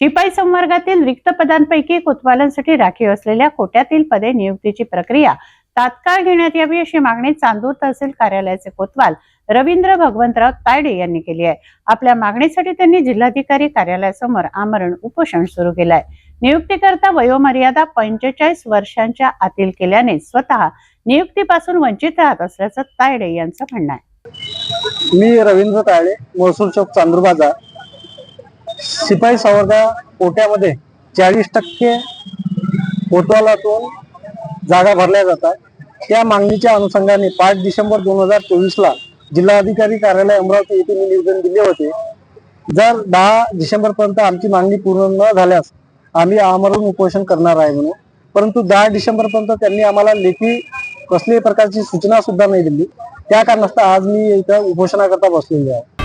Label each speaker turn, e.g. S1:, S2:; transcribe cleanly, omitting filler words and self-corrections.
S1: शिपाई संवर्गातील रिक्त पदांपैकी कोतवालांसाठी राखीव असलेल्या कोट्यातील पदे नियुक्तीची प्रक्रिया तात्काळ घेण्यात यावी अशी मागणी चांदूर तहसील कार्यालयाचे कोतवाल रवींद्र भगवंतराव तायडे यांनी केली आहे। आपल्या मागणीसाठी त्यांनी जिल्हाधिकारी कार्यालयासमोर आमरण उपोषण सुरू केलं आहे। नियुक्तीकरता वयोमर्यादा 45 वर्षांच्या आतील केल्याने स्वतः नियुक्तीपासून वंचित राहत असल्याचं तायडे यांचं म्हणणं आहे।
S2: मी रवींद्र तायडे, महसूल चौक, चांदूर बाजार। शिपाई संवर्ग कोट्यामध्ये 40% कोतवालातून जागा भरल्या जातात। त्या मागणीच्या अनुषंगाने 5 डिसेंबर 2024 ला जिल्हाधिकारी कार्यालय अमरावती येथे मी निवेदन दिले होते। जर 10 डिसेंबर पर्यंत आमची मागणी पूर्ण न झाल्यास आम्ही आमरण उपोषण करणार आहे म्हणून, परंतु 10 डिसेंबर पर्यंत त्यांनी आम्हाला लेखी कसल्याही प्रकारची सूचना सुद्धा नाही दिली। त्या कारणास्तव आज मी इथं उपोषणाकरता बसलेलो आहे।